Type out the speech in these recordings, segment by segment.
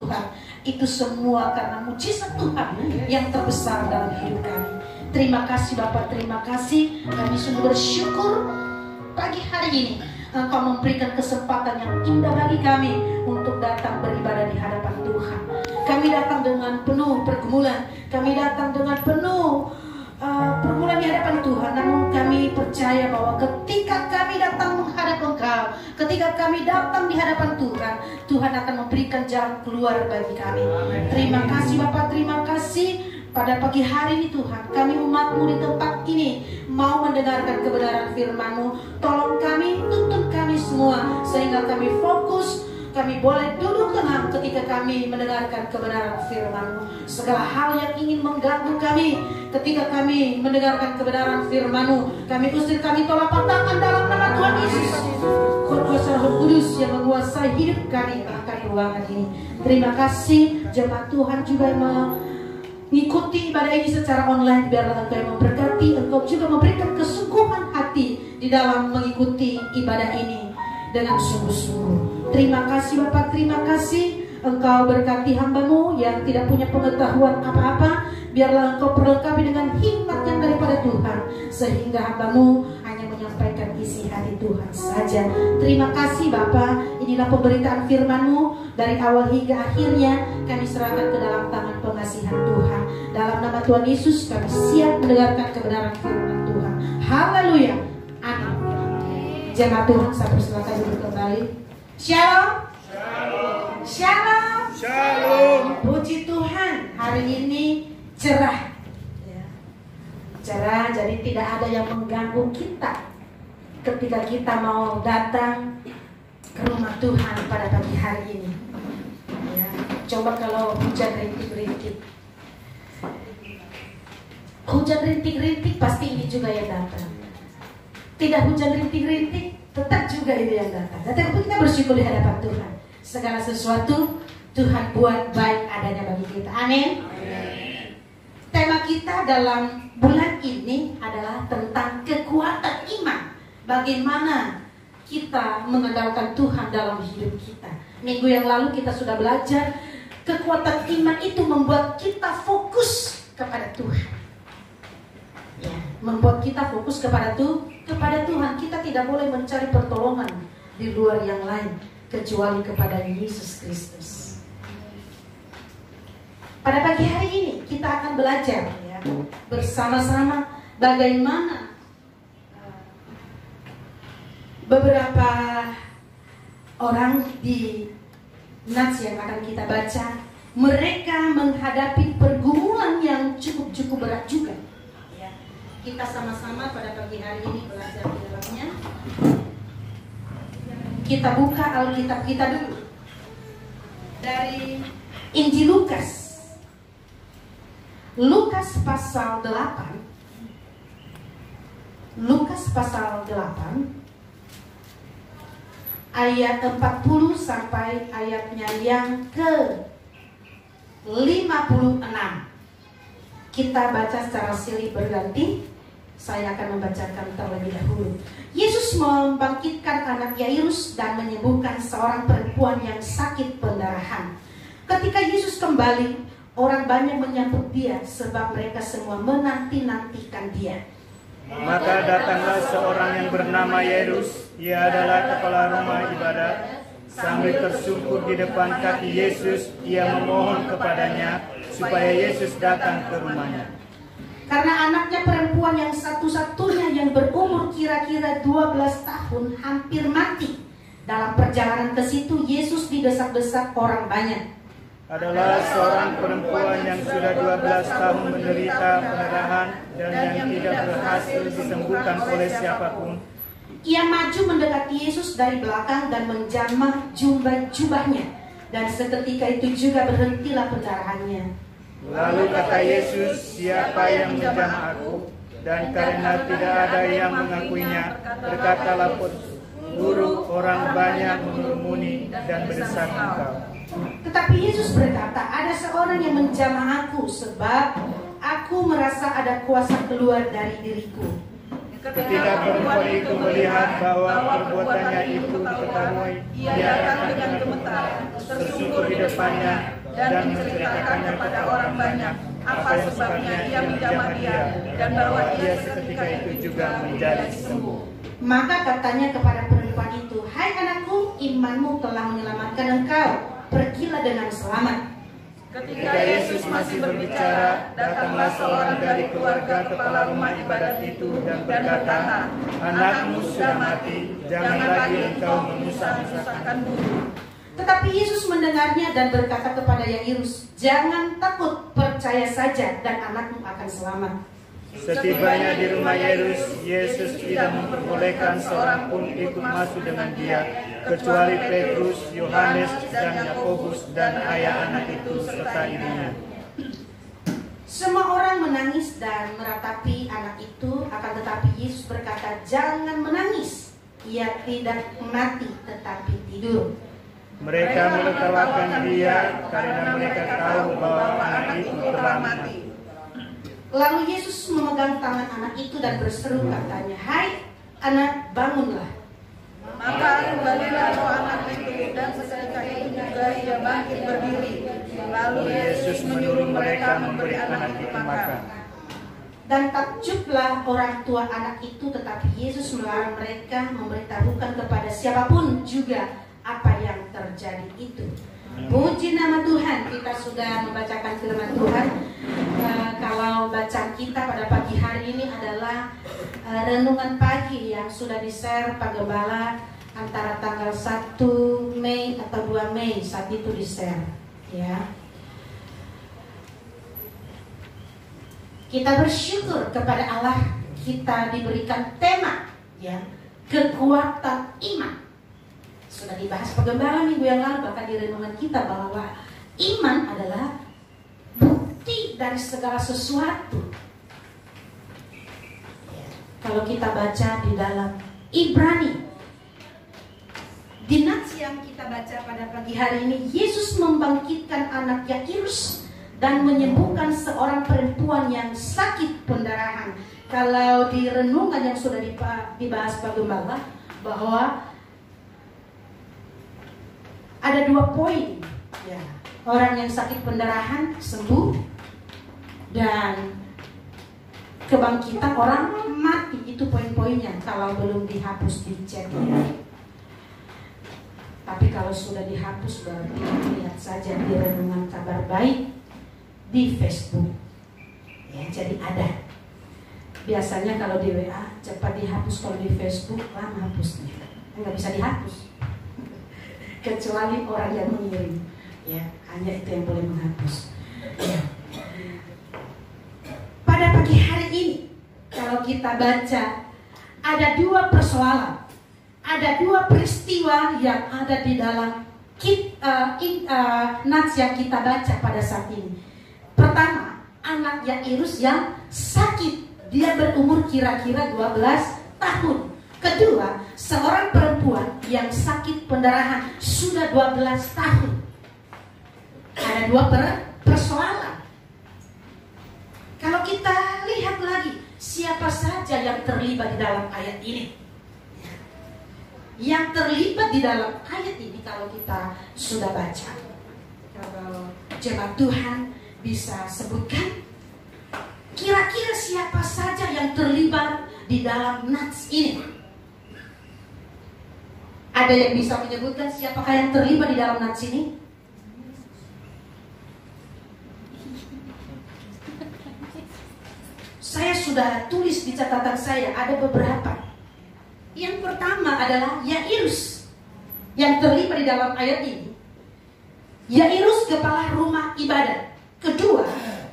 Tuhan. Itu semua karena mujizat Tuhan yang terbesar dalam hidup kami. Terima kasih Bapak, terima kasih. Kami sungguh bersyukur pagi hari ini Engkau memberikan kesempatan yang indah bagi kami untuk datang beribadah di hadapan Tuhan. Kami datang dengan penuh pergumulan, kami datang dengan penuh pergumulan di hadapan Tuhan. Namun kami percaya bahwa ketika kami datang menghadap Engkau, ketika kami datang di hadapan Tuhan, Tuhan akan memberikan jalan keluar bagi kami. Terima kasih Bapak, terima kasih. Pada pagi hari ini Tuhan, kami umat-Mu di tempat ini mau mendengarkan kebenaran firman-Mu. Tolong kami, tuntun kami semua sehingga kami fokus, kami boleh duduk tenang ketika kami mendengarkan kebenaran firman-Mu. Segala hal yang ingin mengganggu kami ketika kami mendengarkan kebenaran firman-Mu, kami usir, kami tolak patahkan dalam nama Tuhan Yesus. Kuasa Roh Kudus yang menguasai hidup kami akan ruangan ini. Terima kasih jemaat Tuhan juga yang mengikuti ibadah ini secara online. Biarlah Engkau yang memberkati, Engkau juga memberikan kesungguhan hati di dalam mengikuti ibadah ini dengan sungguh-sungguh. Terima kasih Bapak, terima kasih. Engkau berkati hamba-Mu yang tidak punya pengetahuan apa-apa. Biarlah Engkau perlengkapi dengan hikmat yang daripada Tuhan, sehingga hamba-Mu hanya menyampaikan isi hati Tuhan saja. Terima kasih Bapak. Inilah pemberitaan firman-Mu dari awal hingga akhirnya. Kami serahkan ke dalam tangan pengasihan Tuhan. Dalam nama Tuhan Yesus kami siap mendengarkan kebenaran firman Tuhan. Haleluya. Amin. Jemaat Tuhan, saya persilakan duduk kembali. Shalom. Shalom. Shalom. Shalom. Puji Tuhan, hari ini cerah. Cerah, jadi tidak ada yang mengganggu kita ketika kita mau datang ke rumah Tuhan pada pagi hari ini. Ya, coba kalau hujan rintik-rintik, hujan rintik-rintik pasti ini juga yang datang. Tidak hujan rintik-rintik, tetap juga itu yang datang. Tetapi kita bersyukur di hadapan Tuhan. Segala sesuatu Tuhan buat baik adanya bagi kita. Amin. Tema kita dalam bulan ini adalah tentang kekuatan iman. Bagaimana kita mengandalkan Tuhan dalam hidup kita. Minggu yang lalu kita sudah belajar kekuatan iman itu membuat kita fokus kepada Tuhan. Ya, membuat kita fokus kepada Tuhan. Kita tidak boleh mencari pertolongan di luar yang lain kecuali kepada Yesus Kristus. Pada pagi hari ini kita akan belajar ya, bersama-sama bagaimana beberapa orang di Nats yang akan kita baca, mereka menghadapi pergumulan yang cukup berat juga. Ya, kita sama-sama pada pagi hari ini belajar di dalamnya. Kita buka Alkitab kita dulu dari Injil Lukas. Lukas pasal 8. Lukas pasal 8 ayat 40 sampai ayatnya yang ke 56. Kita baca secara silih berganti. Saya akan membacakan terlebih dahulu. Yesus membangkitkan anak Yairus dan menyembuhkan seorang perempuan yang sakit pendarahan. Ketika Yesus kembali, orang banyak menyambut dia sebab mereka semua menanti-nantikan dia. Maka datanglah seorang yang bernama Yairus. Ia adalah kepala rumah ibadat. Sambil tersungkur di depan kaki Yesus, ia memohon kepadanya supaya Yesus datang ke rumahnya. Karena anaknya perempuan yang satu-satunya yang berumur kira-kira 12 tahun hampir mati. Dalam perjalanan ke situ, Yesus didesak-desak orang banyak. Adalah seorang perempuan yang sudah 12 tahun menderita pendarahan dan yang tidak berhasil disembuhkan oleh siapapun. Ia maju mendekati Yesus dari belakang dan menjamah jubahnya, dan seketika itu juga berhentilah pendarahannya. Lalu kata Yesus, siapa yang menjamah aku? Dan karena tidak ada yang mengakuinya, berkatalah Guru, orang banyak mengerumuni dan mendesak engkau. Tetapi Yesus berkata, ada seorang yang menjamah aku, sebab aku merasa ada kuasa keluar dari diriku. Ketika perempuan itu melihat bahwa perbuatannya itu diketahui, ia datang dengan gemetar, tersungkur di depannya, dan menceritakannya kepada orang banyak apa sebabnya ia menjamah dia, dan bahwa ia seketika itu juga menjadi sembuh. Maka katanya kepada perempuan itu, "Hai anakku, imanmu telah menyelamatkan engkau. Pergilah dengan selamat." Ketika Yesus masih berbicara, datanglah seorang dari keluarga kepala rumah ibadat itu dan berkata, "Anakmu sudah mati, jangan lagi engkau menyusah-nyusahkan guru." Tetapi Yesus mendengarnya dan berkata kepada Yairus, "Jangan takut, percaya saja dan anakmu akan selamat." Setibanya di rumah Yairus, Yesus tidak memperbolehkan seorang pun ikut masuk dengan dia, kecuali Petrus, Yohanes, dan Yakobus, dan ayah anak itu serta ibunya. Semua orang menangis dan meratapi anak itu, akan tetapi Yesus berkata, "Jangan menangis, ia tidak mati tetapi tidur." Mereka menertawakan dia karena mereka tahu bahwa anak itu telah mati. Lalu Yesus memegang tangan anak itu dan berseru katanya, "Hai anak, bangunlah." Maka kembalilah roh anak itu, dan seketika itu juga ia bangkit berdiri. Lalu Yesus menyuruh mereka memberi anak itu makan. Dan takjublah orang tua anak itu, tetapi Yesus melarang mereka memberitahukan kepada siapapun juga apa yang terjadi itu. Puji nama Tuhan, kita sudah membacakan firman Tuhan. Kalau bacaan kita pada pagi hari ini adalah renungan pagi yang sudah di-share Pak Gembala antara tanggal 1 Mei atau 2 Mei saat itu di-share, ya. Kita bersyukur kepada Allah, kita diberikan tema, ya, kekuatan iman. Sudah dibahas Pak Gembala minggu yang lalu, bahkan di renungan kita, bahwa iman adalah bukti dari segala sesuatu. Ya, kalau kita baca di dalam Ibrani, di nats yang kita baca pada pagi hari ini, Yesus membangkitkan anak Yairus dan menyembuhkan seorang perempuan yang sakit pendarahan. Kalau di renungan yang sudah dibahas Pak Gembala, bahwa ada 2 poin, ya. Orang yang sakit pendarahan sembuh, dan kebangkitan orang mati. Itu poin-poinnya kalau belum dihapus di chat, ya. Tapi kalau sudah dihapus, berarti lihat saja di renungan kabar baik di Facebook, ya. Jadi ada. Biasanya kalau di WA cepat dihapus, kalau di Facebook lama hapusnya, nggak bisa dihapus. Kecuali orang yang mengirim, ya, hanya itu yang boleh menghapus, ya. Pada pagi hari ini, kalau kita baca, ada 2 persoalan, ada 2 peristiwa yang ada di dalam nats yang kita baca pada saat ini. Pertama, anak Yairus yang sakit, dia berumur kira-kira 12 tahun. Kedua, seorang perempuan yang sakit pendarahan sudah 12 tahun. Ada 2 persoalan. Kalau kita lihat lagi, siapa saja yang terlibat di dalam ayat ini? Yang terlibat di dalam ayat ini, kalau kita sudah baca, kalau jemaat Tuhan bisa sebutkan, kira-kira siapa saja yang terlibat di dalam nats ini? Ada yang bisa menyebutkan siapakah yang terlibat di dalam nats ini? Saya sudah tulis di catatan saya, ada beberapa. Yang pertama adalah Yairus yang terlibat di dalam ayat ini. Yairus kepala rumah ibadat. Kedua,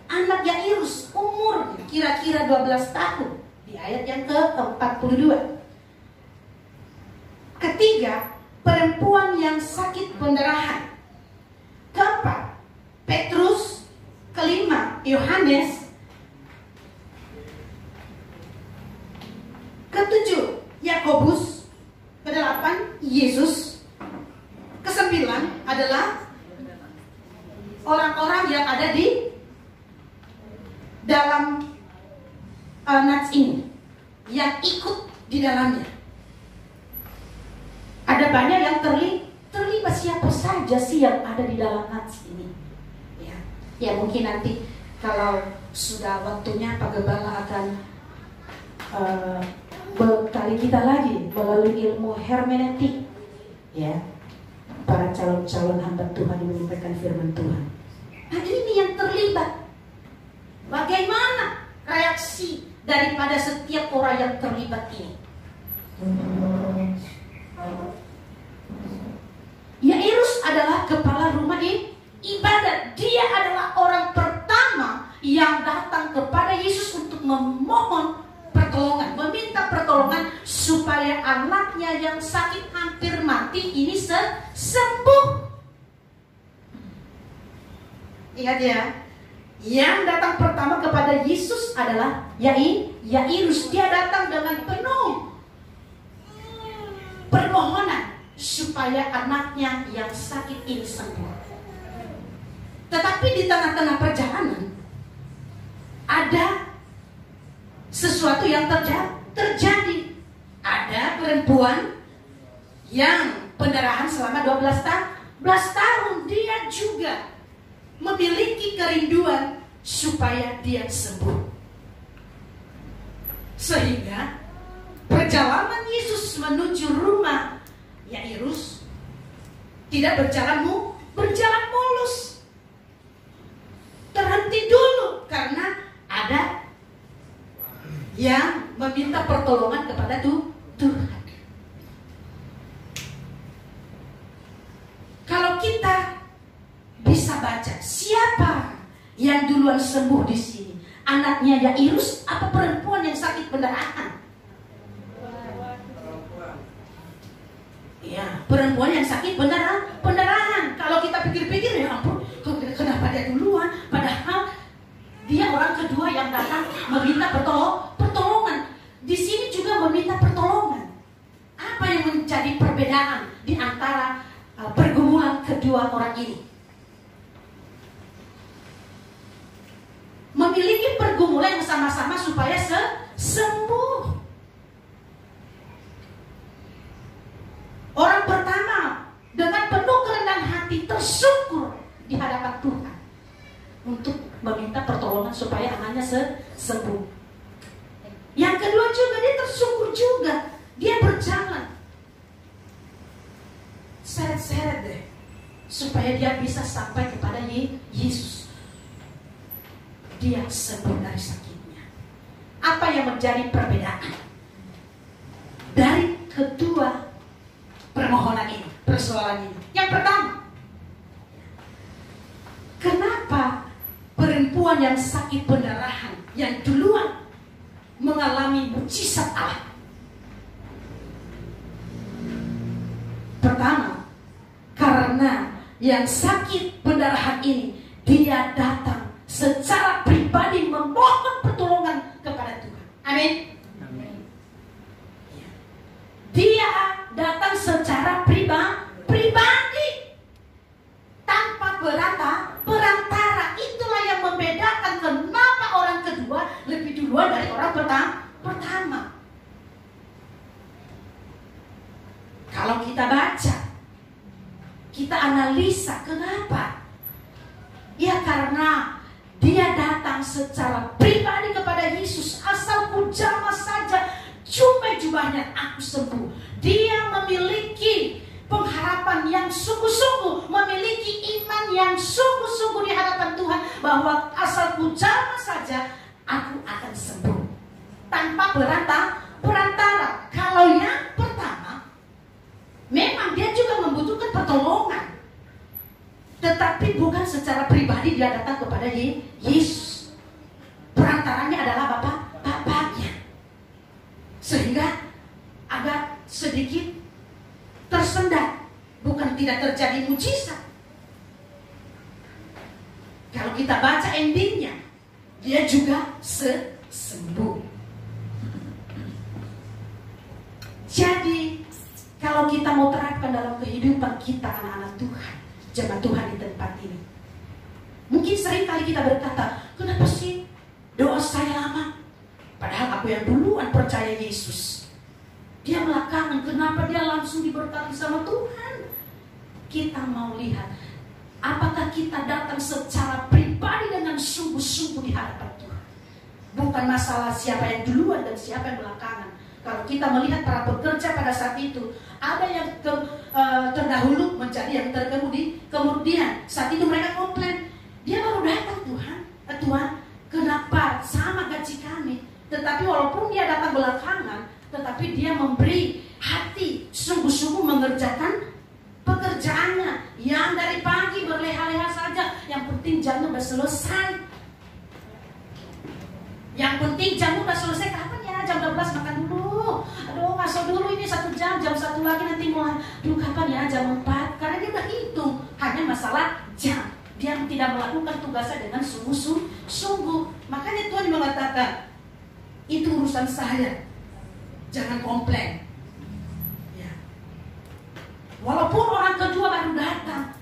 anak Yairus umur kira-kira 12 tahun di ayat yang ke-42. Ketiga, perempuan yang sakit pendarahan. Keempat, Petrus. Kelima, Yohanes. Ketujuh, Yakobus. Kedelapan, Yesus. Kesembilan adalah orang-orang yang ada di dalam nats ini, yang ikut di dalamnya. Ada banyak yang terlibat. Siapa saja sih yang ada di dalam nats ini? Ya mungkin nanti kalau sudah waktunya Pak Gembala akan berkali kita lagi melalui ilmu hermeneutik, ya, para calon-calon hamba Tuhan yang menyampaikan firman Tuhan. Nah, ini yang terlibat. Bagaimana reaksi daripada setiap orang yang terlibat ini? Yairus adalah kepala rumah ibadat. Dia adalah orang pertama yang datang kepada Yesus untuk memohon pertolongan, meminta pertolongan supaya anaknya yang sakit hampir mati ini sembuh. Ingat ya, yang datang pertama kepada Yesus adalah Yairus. Dia datang dengan penuh permohonan supaya anaknya yang sakit ini sembuh. Tetapi di tengah-tengah perjalanan ada sesuatu yang terjadi. Ada perempuan yang pendarahan selama 12 tahun. Dia juga memiliki kerinduan supaya dia sembuh. Sehingga perjalanan Yesus menuju rumah Yairus tidak berjalan mulus. Terhenti dulu karena ada yang meminta pertolongan kepada Tuhan. Kalau kita bisa baca siapa yang duluan sembuh di sini, anaknya Yairus apa perempuan yang sakit pendarahan? Ya, perempuan yang sakit pendarahan. Kalau kita pikir-pikir, ya ampun, kenapa dia duluan? Padahal dia orang kedua yang datang meminta pertolongan. Di sini juga meminta pertolongan. Apa yang menjadi perbedaan di antara pergumulan kedua orang ini? Memiliki pergumulan yang sama-sama supaya sembuh. Orang pertama dengan penuh kerendahan hati tersyukur di hadapan Tuhan untuk meminta pertolongan supaya anaknya sembuh. Yang kedua juga dia tersyukur juga. Dia berjalan seret-seret deh supaya dia bisa sampai kepada Yesus. Dia sembuh dari sakitnya. Apa yang menjadi perbedaan dari kedua permohonan ini, persoalan ini? Yang pertama, kenapa perempuan yang sakit pendarahan yang duluan mengalami mukjizat Allah? Pertama, karena yang sakit pendarahan ini dia datang secara pribadi memohon pertolongan kepada Tuhan. Amin. Dia datang secara pribadi tanpa perantara. Itulah yang membedakan kenapa orang kedua lebih duluan dari orang pertama. Kalau kita baca, kita analisa kenapa? Ya karena dia datang secara pribadi kepada Yesus. Asalku jamah saja cuma jubahnya aku sembuh. Dia memiliki pengharapan yang sungguh-sungguh, memiliki iman yang sungguh-sungguh di hadapan Tuhan bahwa asalku jamah saja aku akan sembuh tanpa perantara. Kalau yang pertama memang dia juga membutuhkan pertolongan, tetapi bukan secara pribadi dia datang kepada Yesus. Perantaranya adalah bapaknya. Sehingga agak sedikit tersendat, bukan tidak terjadi mujizat. Kalau kita baca endingnya, dia juga sembuh. Jadi kalau kita mau terapkan dalam kehidupan kita anak-anak Tuhan, jemaat Tuhan di tempat ini, mungkin sering kali kita berkata, kenapa sih doa saya lama? Padahal aku yang duluan percaya Yesus. Dia belakangan, kenapa dia langsung diberkati sama Tuhan? Kita mau lihat, apakah kita datang secara pribadi dengan sungguh-sungguh di hadapan Tuhan. Bukan masalah siapa yang duluan dan siapa yang belakangan. Kalau kita melihat para pekerja pada saat itu, ada yang terdahulu menjadi yang terkemudi. Kemudian saat itu mereka komplain, dia baru datang Tuhan, kenapa sama gaji kami? Tetapi walaupun dia datang belakangan, tetapi dia memberi hati sungguh-sungguh mengerjakan pekerjaannya. Yang dari pagi berleha-leha saja, yang penting jamnya udah selesai. Yang penting jamnya udah selesai. Kapan ya? Jam 12 makan dulu. Aduh, masuk dulu ini 1 jam, jam 1 lagi nanti mulai. Aduh, kapan ya? Jam 4. Karena dia udah hitung. Hanya masalah jam. Dia tidak melakukan tugasnya dengan sungguh-sungguh. Makanya Tuhan mengatakan, itu urusan saya. Jangan komplain. Ya. Walaupun orang kedua baru datang,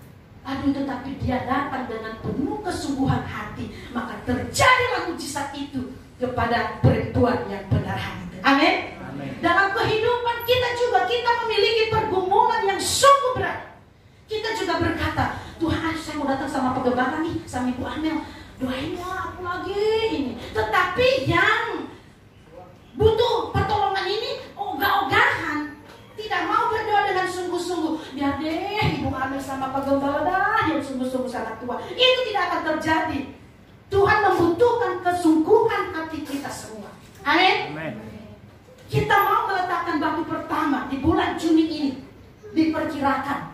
tetapi dia datang dengan penuh kesungguhan hati, maka terjadilah mujizat itu kepada perempuan yang benar hati. Amin. Dalam kehidupan kita juga, kita memiliki pergumulan yang sungguh berat. Kita juga berkata, Tuhan, saya mau datang sama pegembala nih, sama Ibu Amel, doain ya aku lagi ini. Tetapi yang butuh pertolongan ini ogah-ogahan, tidak mau berdoa dengan sungguh-sungguh. Biar deh Ibu Amel sama pegembala dah yang sungguh-sungguh sangat tua. Itu tidak akan terjadi. Tuhan membutuhkan kesungguhan hati kita semua. Amin. Kita mau meletakkan batu pertama di bulan Juni ini. Diperkirakan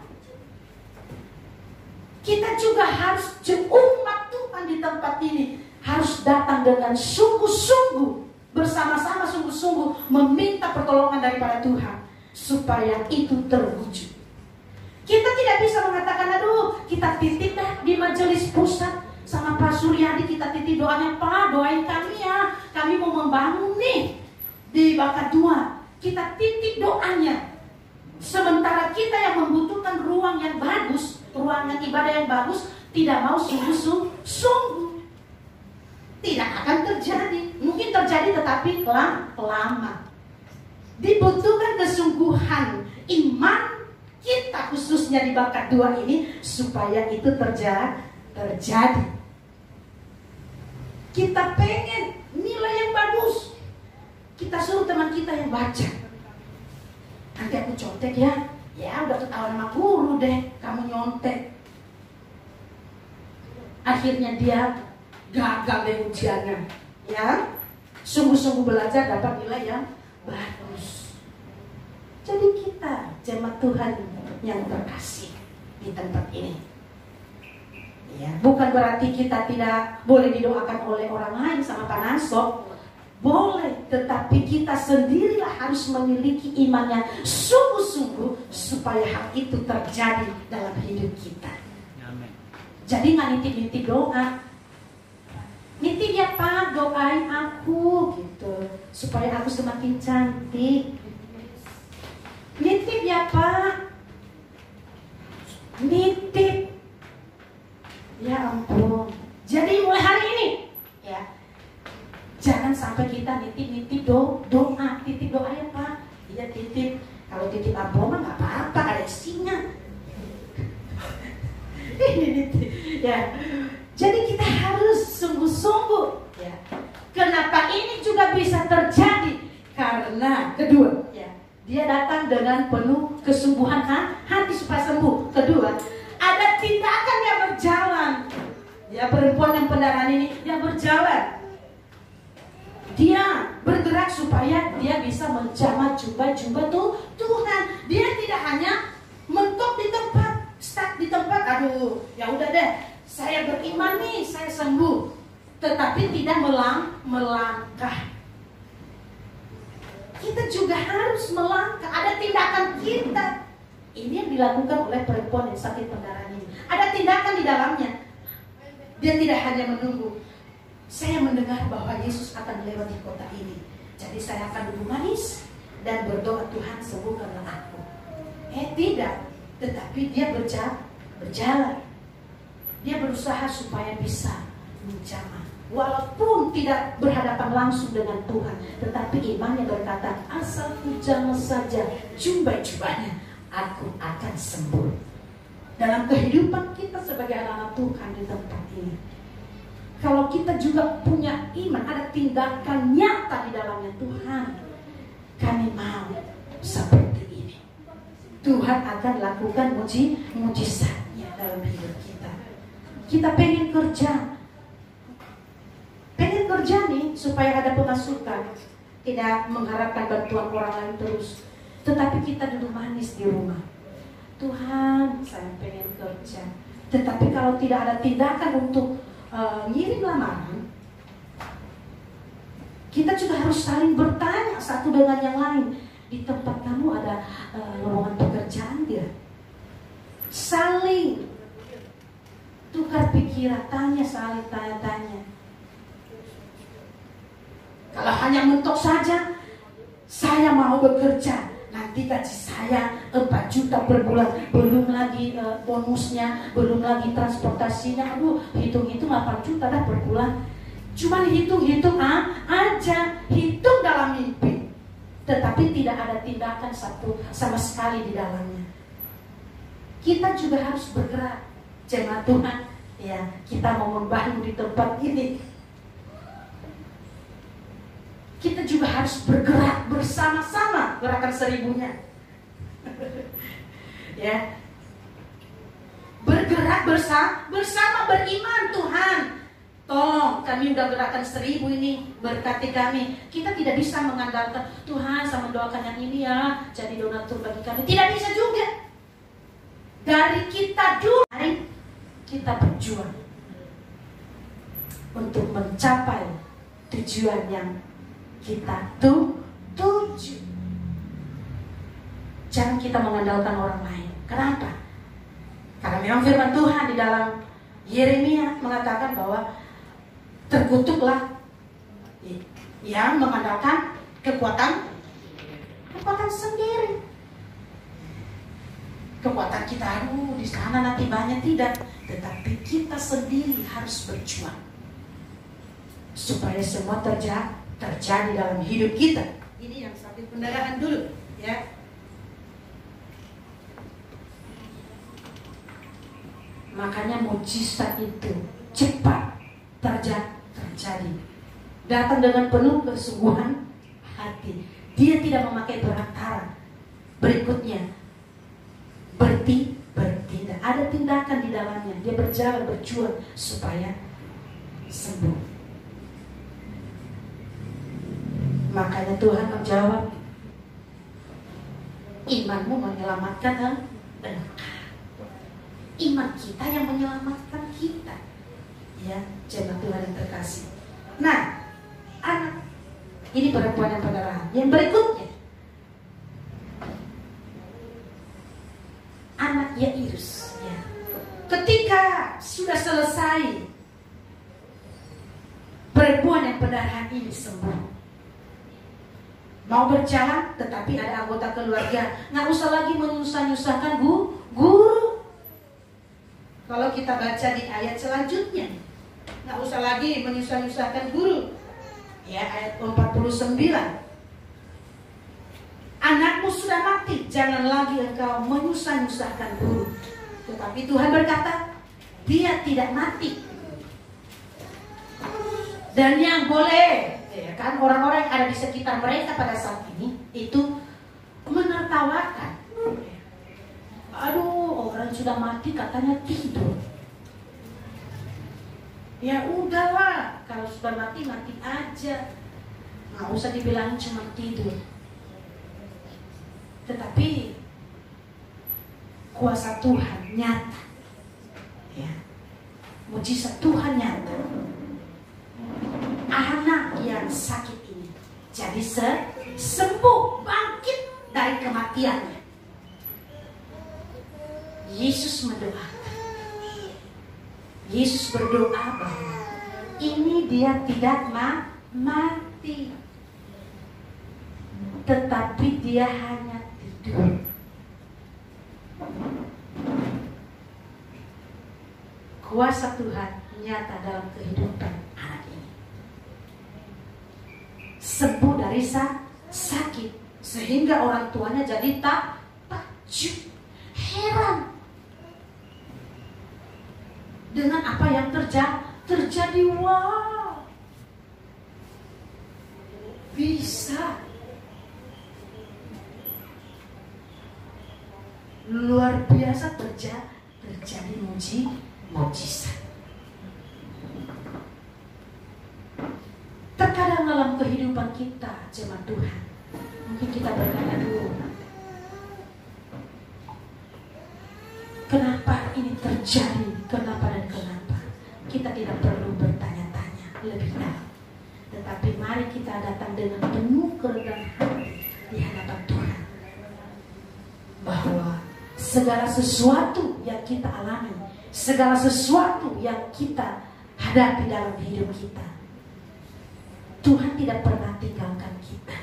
kita juga harus, umat Tuhan di tempat ini harus datang dengan sungguh-sungguh, bersama-sama sungguh-sungguh meminta pertolongan daripada Tuhan supaya itu terwujud. Kita tidak bisa mengatakan, aduh kita titip dah di majelis pusat sama Pak Suryadi, kita titip doanya, Pak doain kami ya, kami mau membangun nih di Bakat 2. Kita titip doanya. Sementara kita yang membutuhkan ruang yang bagus, ruangan ibadah yang bagus, tidak mau sungguh-sungguh, tidak akan terjadi. Mungkin terjadi tetapi lama. Dibutuhkan kesungguhan iman kita khususnya di Bakat 2 ini supaya itu terjadi. Kita pengen nilai yang bagus, kita suruh teman kita yang baca, nanti aku contek ya udah ketahuan sama guru deh kamu nyontek. Akhirnya dia gagal deh ujiannya. Ya, sungguh-sungguh belajar dapat nilai yang bagus. Jadi kita jemaat Tuhan yang terkasih di tempat ini, ya, bukan berarti kita tidak boleh didoakan oleh orang lain sama Pak Nansok. Boleh, tetapi kita sendirilah harus memiliki iman yang sungguh-sungguh supaya hal itu terjadi dalam hidup kita. Amen. Jadi nggak nitip-nitip doa. Nitip ya Pak, doain aku gitu supaya aku semakin cantik. Nitip ya Pak, nitip. Ya ampun. Jadi mulai hari ini, ya, jangan sampai kita nitip-nitip doa, titip doa ya Pak. Iya titip. Kalau titip amplop mah nggak apa-apa, ada isinya. Ini nitip. Ya. Jadi kita harus sungguh-sungguh. Ya. Kenapa ini juga bisa terjadi? Karena kedua, ya, dia datang dengan penuh kesungguhan hati supaya sembuh. Kedua, ada tindakan yang berjalan. Ya, perempuan yang pendarahan ini dia berjalan. Dia bergerak supaya dia bisa menjamah jubah-jubah Tuhan. Dia tidak hanya mentok di tempat, stuck di tempat. Aduh, ya udah deh, saya beriman nih, saya sembuh. Tetapi tidak melangkah. Kita juga harus melangkah. Ada tindakan kita. Ini yang dilakukan oleh perempuan yang sakit pendarahan ini. Ada tindakan di dalamnya. Dia tidak hanya menunggu. Saya mendengar bahwa Yesus akan melewati kota ini, jadi saya akan duduk manis dan berdoa, Tuhan sembuhkanlah aku. Tidak, tetapi dia berjalan. Dia berusaha supaya bisa menjamah. Walaupun tidak berhadapan langsung dengan Tuhan, tetapi imannya berkata, asal ku jamah saja jubah-jubahnya, aku akan sembuh. Dalam kehidupan kita sebagai anak-anak Tuhan di tempat ini, kalau kita juga punya iman, ada tindakan nyata di dalamnya, Tuhan, kami mau seperti ini. Tuhan akan lakukan mujizatnya dalam hidup kita. Kita pengen kerja nih supaya ada pemasukan, tidak mengharapkan bantuan orang lain terus, tetapi kita duduk manis di rumah. Tuhan, saya pengen kerja, tetapi kalau tidak ada tindakan untuk ngirim lamaran, kita juga harus saling bertanya satu dengan yang lain. Di tempat kamu ada lowongan pekerjaan tidak? Saling tukar pikiran, saling tanya-tanya. Kalau hanya mentok saja, saya mau bekerja, nanti gaji saya 4 juta per bulan, belum lagi bonusnya, belum lagi transportasinya, aduh hitung-hitung 8 juta dah per bulan. Cuma hitung-hitung aja, hitung dalam mimpi, tetapi tidak ada tindakan satu sama sekali di dalamnya. Kita juga harus bergerak, jemaat Tuhan, ya, kita mau membangun di tempat ini. Kita juga harus bergerak bersama-sama, gerakan 1000-nya. Ya. Bergerak bersama beriman, Tuhan. Tolong, kami udah gerakan 1000 ini, berkati kami. Kita tidak bisa mengandalkan Tuhan sama doakan yang ini ya, jadi donatur bagi kami. Tidak bisa juga. Dari kita dulu, mari kita berjuang untuk mencapai tujuan yang kita tuju. Jangan kita mengandalkan orang lain. Kenapa? Karena memang firman Tuhan di dalam Yeremia mengatakan bahwa terkutuklah yang mengandalkan kekuatan sendiri. Kekuatan kita, di sana nanti banyak, tidak. Tetapi kita sendiri harus berjuang supaya semua terjadi dalam hidup kita. Ini yang sambil pendarahan dulu, ya. Makanya mujizat itu cepat terjadi. Datang dengan penuh kesungguhan hati. Dia tidak memakai perantara. Berikutnya, bertindak. Ada tindakan di dalamnya. Dia berjalan, berjuang supaya sembuh. Makanya Tuhan menjawab, imanmu menyelamatkan engkau. Iman kita yang menyelamatkan kita. Ya, jemaat Tuhan yang terkasih. Nah, anak ini perempuan yang pendarahan. Yang berikutnya, anak Yairus. Ya. Ketika sudah selesai, perempuan yang pendarahan ini sembuh. Mau berjalan, tetapi ada anggota keluarga. Nggak usah lagi menyusah-nyusahkan guru. Kalau kita baca di ayat selanjutnya, nggak usah lagi menyusah-nyusahkan guru. Ya, ayat 49. Anakmu sudah mati, jangan lagi engkau menyusah-nyusahkan guru. Tetapi Tuhan berkata, dia tidak mati. Dan yang boleh, ya kan, orang-orang yang ada di sekitar mereka pada saat ini itu menertawakan. Aduh, orang sudah mati katanya tidur. Ya udahlah, kalau sudah mati aja, nggak usah dibilang cuma tidur. Tetapi kuasa Tuhan nyata, ya, mujizat Tuhan nyata. Anak yang sakit ini jadi sembuh, bangkit dari kematiannya. Yesus mendoakan. Yesus berdoa bahwa ini dia tidak mati, tetapi dia hanya tidur. Kuasa Tuhan nyata dalam kehidupan anak ini. Sembuh dari sakit, sehingga orang tuanya jadi takjub, heran dengan apa yang terjadi. Wow, bisa luar biasa terjadi mujizat. Terkadang dalam kehidupan kita, jemaat Tuhan, mungkin kita berkata dulu, kenapa ini terjadi, kenapa dan kenapa. Kita tidak perlu bertanya-tanya lebih dalam, tetapi mari kita datang dengan penuh kerendahan hati di hadapan Tuhan, bahwa segala sesuatu yang kita alami, segala sesuatu yang kita hadapi dalam hidup kita, Tuhan tidak pernah tinggalkan kita.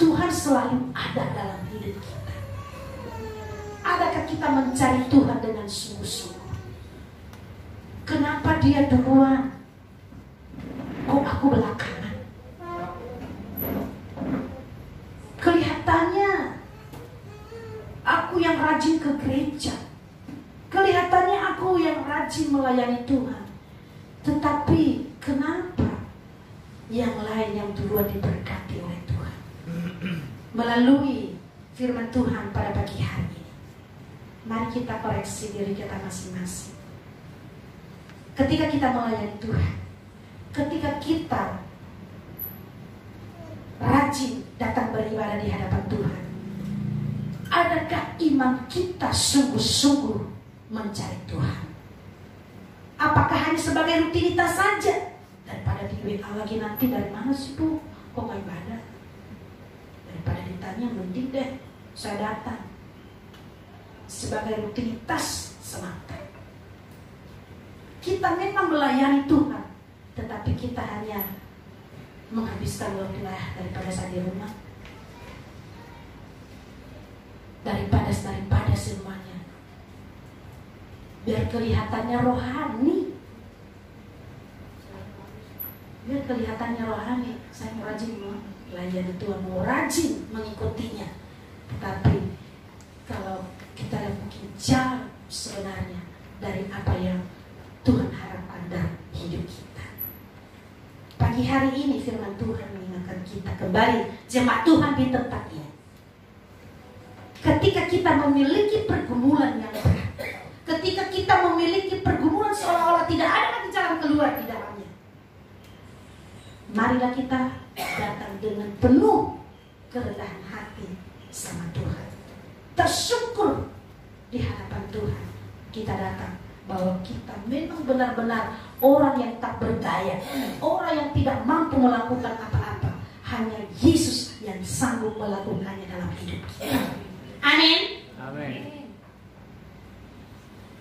Tuhan selalu ada dalam hidup kita. Adakah kita mencari Tuhan dengan sungguh-sungguh? Kenapa dia duluan? Kok aku belakangan? Kelihatannya aku yang rajin ke gereja, kelihatannya aku yang rajin melayani Tuhan, tetapi kenapa yang lain yang duluan diberkati oleh Tuhan? Melalui firman Tuhan pada pagi hari ini, mari kita koreksi diri kita masing-masing. Ketika kita melayani Tuhan, ketika kita rajin datang beribadah di hadapan Tuhan, adakah iman kita sungguh-sungguh mencari Tuhan? Apakah hanya sebagai rutinitas saja? Daripada di WA lagi nanti dari mana sih Bu? Kok gak ibadah? Daripada ditanya, mending deh saya datang. Sebagai rutinitas semata. Kita memang melayani Tuhan, tetapi kita hanya menghabiskan waktu daripada saya di rumah, daripada semuanya, biar kelihatannya rohani. Biar kelihatannya rohani, saya mau rajin melayani Tuhan, mau rajin mengikutinya. Tetapi kalau kita mungkin jauh sebenarnya dari apa yang Tuhan harapkan dalam hidup kita. Pagi hari ini firman Tuhan mengingatkan kita kembali, jemaat Tuhan di tempat ini. Ketika kita memiliki pergumulan yang berat, ketika kita memiliki pergumulan seolah-olah tidak ada lagi jalan keluar di dalamnya, marilah kita datang dengan penuh kerendahan hati sama Tuhan. Tersyukur di hadapan Tuhan. Kita datang bahwa kita memang benar-benar orang yang tak berdaya, orang yang tidak mampu melakukan apa-apa. Hanya Yesus yang sanggup melakukannya dalam hidup kita. Amin. Amin.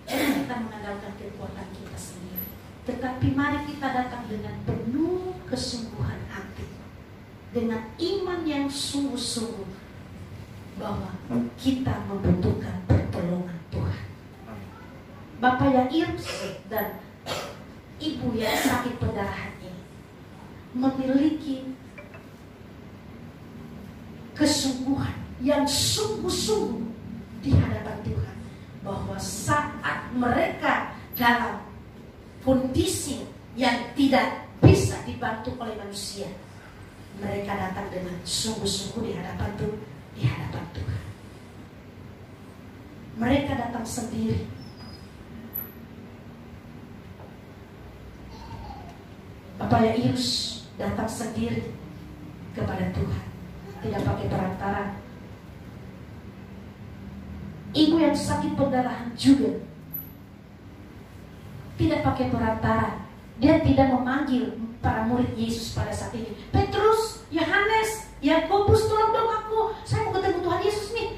Jangan kita mengandalkan kekuatan kita sendiri, tetapi mari kita datang dengan penuh kesungguhan hati, dengan iman yang sungguh-sungguh bahwa kita membutuhkan pertolongan Tuhan. Bapak Yairus dan Ibu yang sakit perdarahan ini memiliki kesungguhan yang sungguh-sungguh di hadapan Tuhan, bahwa saat mereka dalam kondisi yang tidak bisa dibantu oleh manusia, mereka datang dengan sungguh-sungguh di hadapan Tuhan. Mereka datang sendiri. Bapak Yairus datang sendiri kepada Tuhan, tidak pakai perantara. Ibu yang sakit perdarahan juga tidak pakai perantara. Dia tidak memanggil para murid Yesus pada saat ini. Petrus, Yohanes, Yakobus, tolong dong aku, saya mau ketemu Tuhan Yesus nih,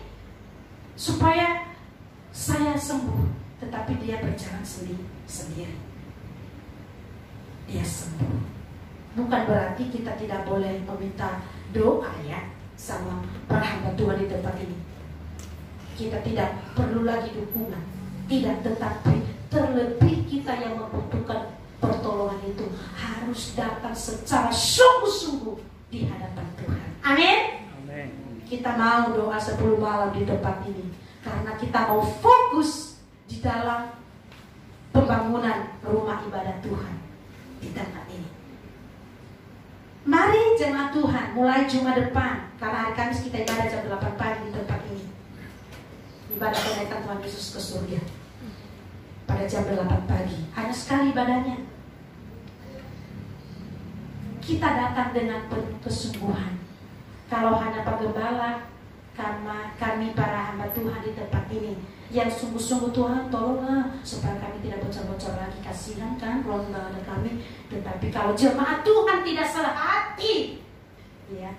supaya saya sembuh. Tetapi dia berjalan sendiri. Dia sembuh. Bukan berarti kita tidak boleh meminta doa ya sama para hamba Tuhan di tempat ini. Kita tidak perlu lagi dukungan, tidak, tetapi terlebih kita yang membutuhkan pertolongan itu harus datang secara sungguh-sungguh di hadapan Tuhan. Amin. Amin. Kita mau doa 10 malam di tempat ini karena kita mau fokus di dalam pembangunan rumah ibadah Tuhan di tempat ini. Mari jemaat Tuhan, mulai Jumat depan, karena hari Kamis kita ibadah jam 8 pagi di tempat ini. Ibadah kenaikan Tuhan Yesus ke surga pada jam 8 pagi. Hanya sekali ibadahnya. Kita datang dengan penuh kesungguhan. Kalau hanya Pak Gembala, kami para hamba Tuhan di tempat ini yang sungguh-sungguh, Tuhan tolonglah supaya kami tidak bocor-bocor lagi, kasihan kan ruang ibadah kami. Tetapi kalau jemaat Tuhan tidak sehati, ya,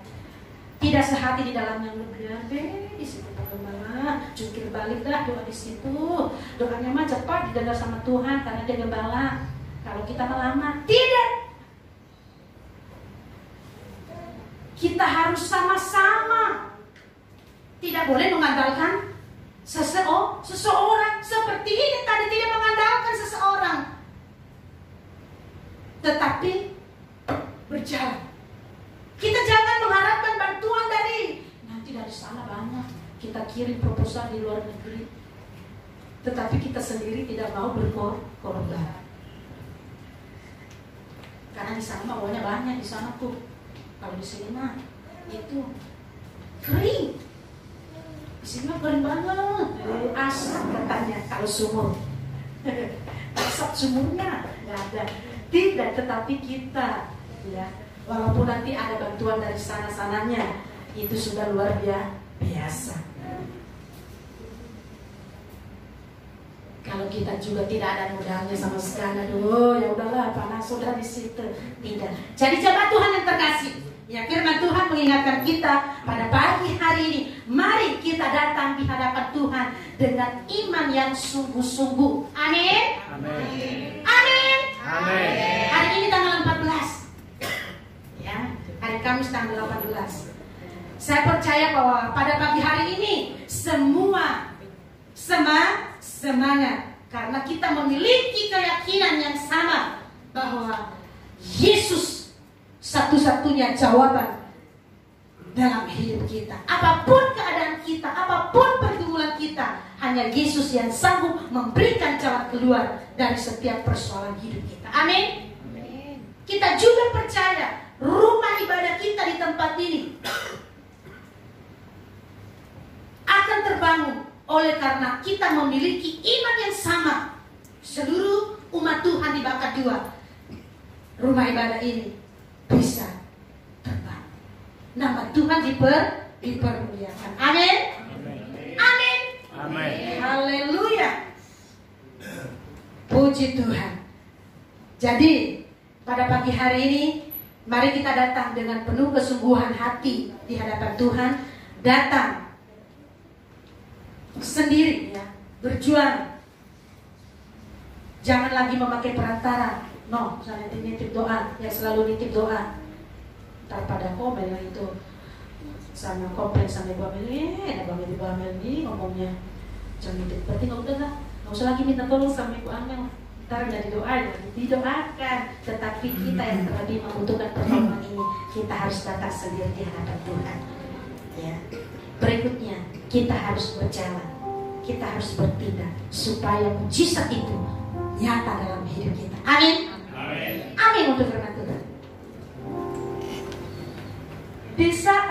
tidak sehati di dalam yang lebih di situ Pak Gembala, jungkir balik dah doa di situ. Doanya mah cepat didengar sama Tuhan karena dia gembala. Kalau kita melama, tidak. Kita harus sama-sama. Tidak boleh mengandalkan seseorang seperti ini tadi, tidak mengandalkan seseorang, tetapi berjalan. Kita jangan mengharapkan bantuan nanti dari sana banyak kita kirim proposal di luar negeri, tetapi kita sendiri tidak mau berkorban karena di sana maunya banyak di sana tuh. Kalau di sini mah itu kering. Di sini mah kering banget. Asap katanya kalau sumur. Asap sumurnya nggak ada. Tidak, tetapi kita, ya, walaupun nanti ada bantuan dari sana-sananya, itu sudah luar biasa. Kalau kita juga tidak ada modalnya sama sekali, aduh, ya udahlah, panas sudah di situ. Tidak. Jadi jemaat Tuhan yang terkasih, ya, firman Tuhan mengingatkan kita pada pagi hari ini, mari kita datang di hadapan Tuhan dengan iman yang sungguh-sungguh. Amin. Amin. Amin. Amin. Hari ini tanggal 14, ya, hari Kamis tanggal 18. Saya percaya bahwa pada pagi hari ini semua semangat karena kita memiliki keyakinan yang sama bahwa Yesus satu-satunya jawaban dalam hidup kita. Apapun keadaan kita, apapun pergumulan kita, hanya Yesus yang sanggup memberikan jalan keluar dari setiap persoalan hidup kita. Amin. Kita juga percaya rumah ibadah kita di tempat ini akan terbangun oleh karena kita memiliki iman yang sama. Seluruh umat Tuhan di Bakat 2, rumah ibadah ini bisa terbang. Nama Tuhan dipermuliakan. Amin. Amin. Amin. Haleluya. Puji Tuhan. Jadi pada pagi hari ini mari kita datang dengan penuh kesungguhan hati di hadapan Tuhan. Datang sendiri, ya, berjuang. Jangan lagi memakai perantara. No, misalnya nitip doa, ya selalu nitip doa. Ntar pada komen lah itu sama komplain sama Ibu Amel, ada banget Ibu Amel nih ngomongnya jangan nitip. Berarti nggak usah lagi minta tolong sama Ibu Amel. Ntar jadi doa, didoakan. Tetapi kita yang terlebih membutuhkan pertolongan ini, kita harus datang sendiri di hadapan Tuhan. Ya. Berikutnya, kita harus berjalan, kita harus bertindak supaya mujizat itu nyata dalam hidup kita. Amin. Amin. Amin untuk firman Tuhan. Di saat